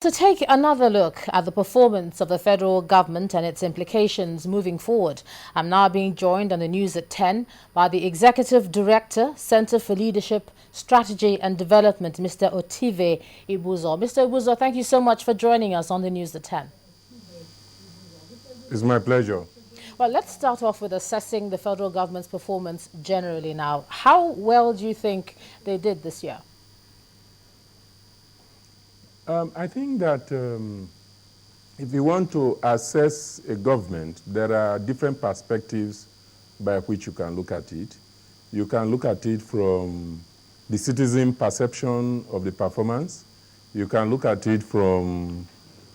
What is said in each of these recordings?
To take another look at the performance of the federal government and its implications moving forward, I'm now being joined on the news at 10 by the Executive Director, Center for Leadership, Strategy and Development, Mr. Otive Igbuzor. Mr. Igbuzor, thank you so much for joining us on the news at 10. It's my pleasure. Well, let's start off with assessing the federal government's performance generally now. How well do you think they did this year? I think that if you want to assess a government, there are different perspectives by which you can look at it. You can look at it from the citizen perception of the performance. You can look at it from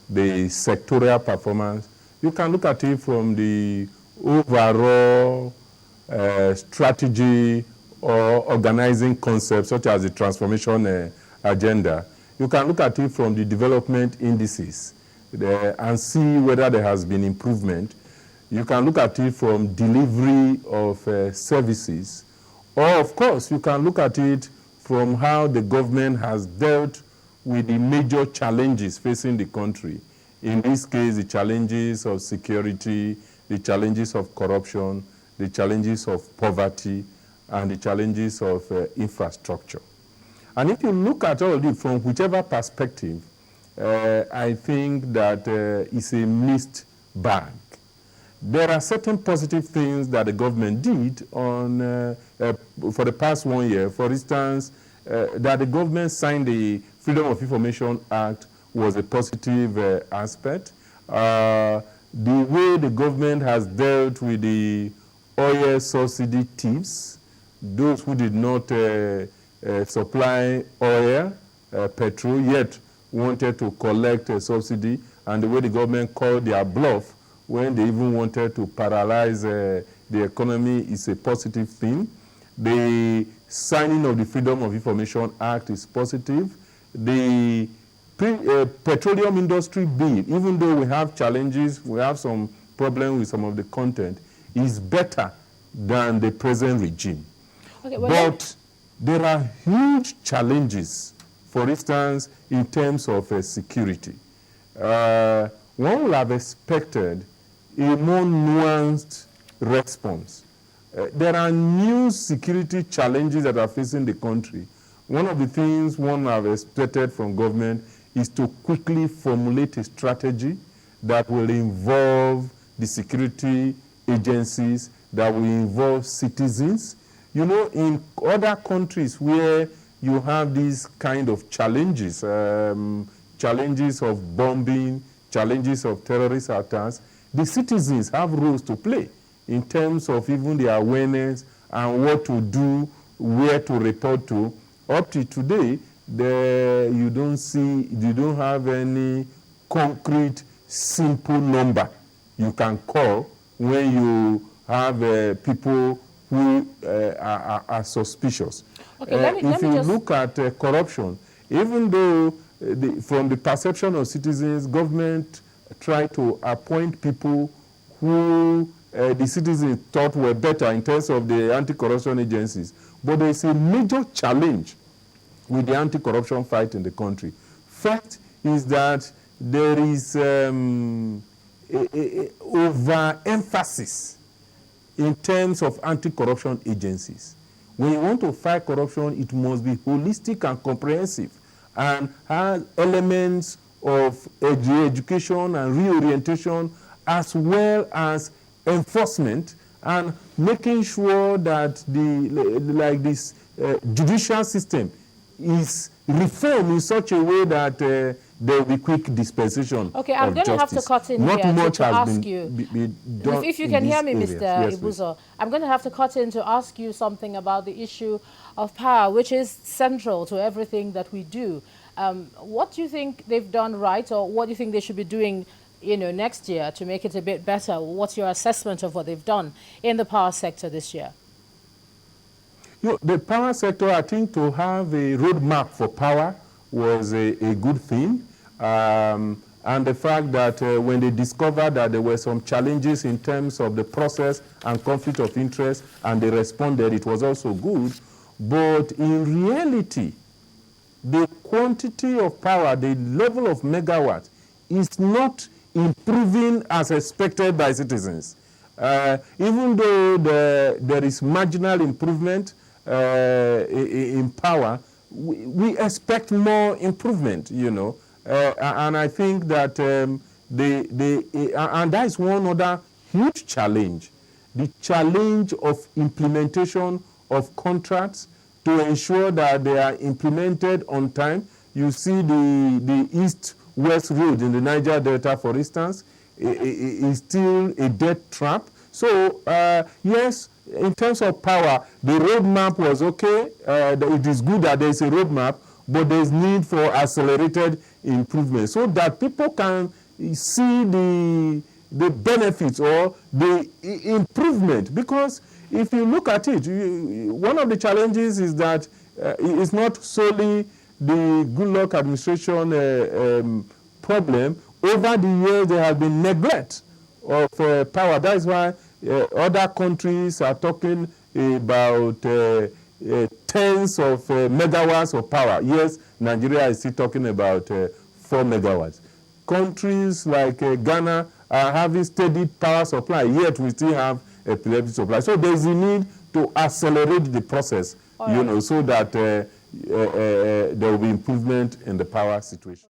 the sectorial performance. You can look at it from the overall strategy or organizing concepts, such as the transformation agenda. You can look at it from the development indices and see whether there has been improvement. You can look at it from delivery of services. Or, of course, you can look at it from how the government has dealt with the major challenges facing the country. In this case, the challenges of security, the challenges of corruption, the challenges of poverty, and the challenges of infrastructure. And if you look at all of it from whichever perspective, I think that it's a mixed bag. There are certain positive things that the government did on, for the past 1 year. For instance, that the government signed the Freedom of Information Act was a positive aspect. The way the government has dealt with the oil subsidy thieves, those who did not supply oil, petrol, yet wanted to collect a subsidy, and the way the government called their bluff when they even wanted to paralyze the economy is a positive thing. The signing of the Freedom of Information Act is positive. The Petroleum Industry Bill, even though we have challenges, we have some problems with some of the content, is better than the present regime. Okay, well, but there are huge challenges, for instance, in terms of security. One would have expected a more nuanced response. There are new security challenges that are facing the country. One of the things one would have expected from government is to quickly formulate a strategy that will involve the security agencies, that will involve citizens. You know, in other countries where you have these kind of challenges, challenges of bombing, challenges of terrorist attacks, the citizens have roles to play in terms of even their awareness and what to do, where to report to. Up to today, you don't have any concrete, simple number you can call when you have people who are suspicious. Okay, if you look at corruption, even though from the perception of citizens, government tried to appoint people who the citizens thought were better in terms of the anti-corruption agencies. But there is a major challenge with the anti-corruption fight in the country. First is that there is overemphasis in terms of anti-corruption agencies. When you want to fight corruption, it must be holistic and comprehensive and has elements of education and reorientation, as well as enforcement and making sure that this judicial system is reformed in such a way that there will be quick dispensation. Okay, I'm going to have to cut in Not here much to has ask been you. Done if you can hear me, areas. Mr. Yes, Igbuzor, I'm going to have to cut in to ask you something about the issue of power, which is central to everything that we do. What do you think they've done right, or what do you think they should be doing, next year to make it a bit better? What's your assessment of what they've done in the power sector this year? The power sector, I think, to have a roadmap for power was a good thing. And the fact that when they discovered that there were some challenges in terms of the process and conflict of interest, and they responded, it was also good. But in reality, the quantity of power, the level of megawatt, is not improving as expected by citizens. Even though there is marginal improvement in power, we expect more improvement, you know. And I think that and that is one other huge challenge, the challenge of implementation of contracts to ensure that they are implemented on time. You see the east-west road in the Niger Delta, for instance, is still a death trap. So, yes, in terms of power, the roadmap was okay. It is good that there is a roadmap, but there is need for accelerated improvement so that people can see the benefits or the improvement. Because if you look at it, one of the challenges is that it's not solely the Goodluck administration problem. Over the years, there has been neglect of power. That is why other countries are talking about tens of megawatts of power. Yes, Nigeria is still talking about 4 megawatts. Countries like Ghana are having steady power supply, yet we still have a plenty supply. So there is a need to accelerate the process, you know, so that there will be improvement in the power situation.